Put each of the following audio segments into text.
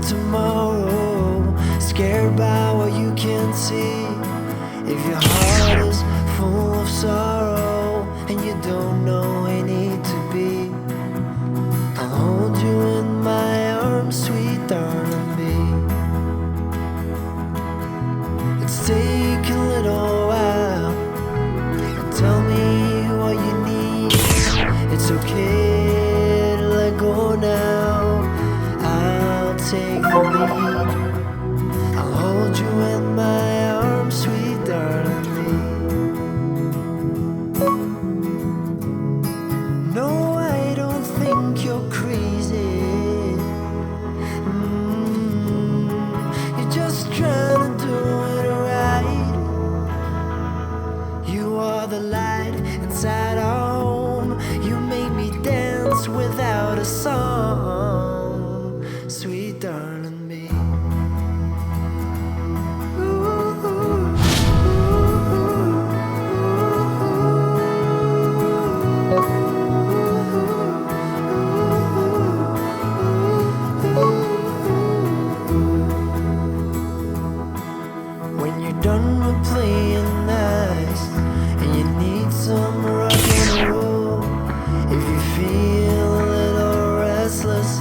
tomorrow, scared by what you can't see. If your heart is full of sorrow and you don't know where you need to be, I'll hold you in my arms, sweet darling me. It's taken a little while. Tell me what you need. It's okay to let go now. I'll take the lead. I'll hold you in my arms, sweet darling me. No, I don't think you're crazy. You're just trying to do it right. You are the light inside our home. You make me dance without a song, sweet darling me. When you're done with playing nice and you need some rock and roll, if you feel a little restless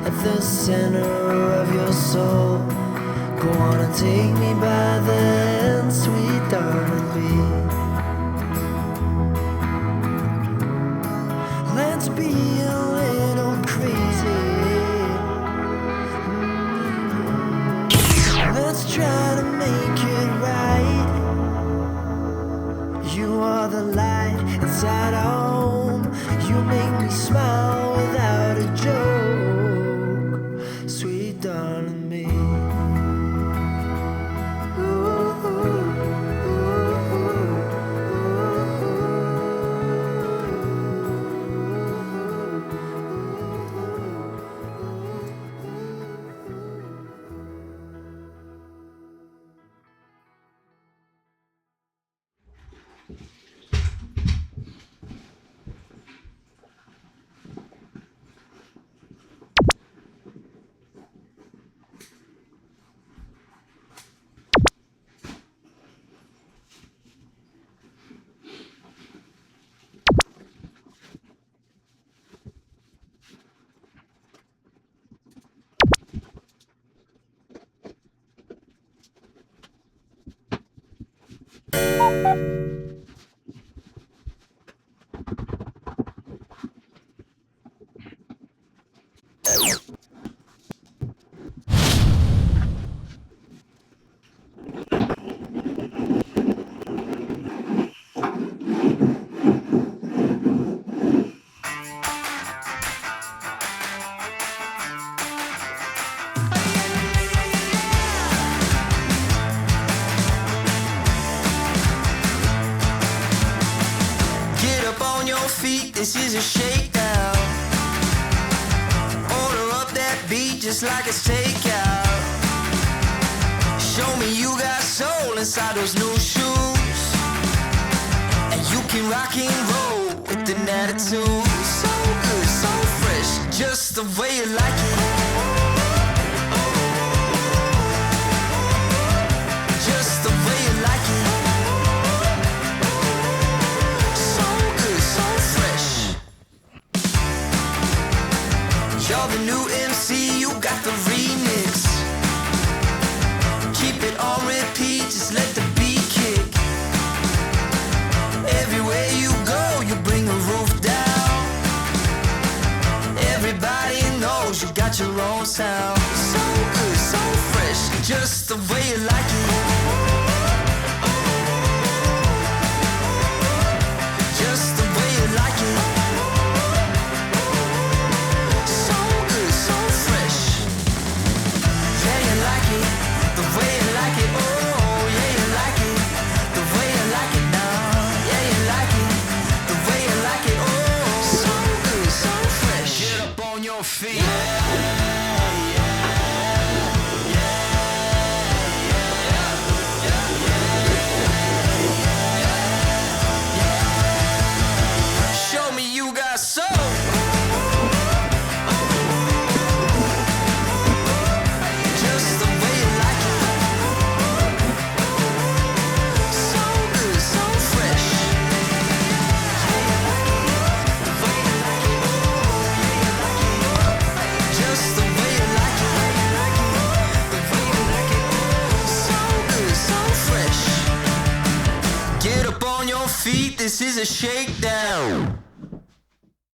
at the center of your soul, go on and take me by the hand, sweet darling me. Let's be a little crazy. Let's try to make it right. You are the light inside our home. You make me smile without a joke, sweet darling me. This is a shakedown. Order up that beat just like it's takeout. Show me you got soul inside those new shoes, and you can rock and roll with an attitude. So good, so fresh, just the way you like it. Just the way you like it. You're the new MC, you got the remix. Keep it on repeat, just let the beat kick. Everywhere you go, you bring the roof down. Everybody knows you got your own sound. So good, so fresh, just the way you like it. Just the way you like it. your feet, this is a shakedown.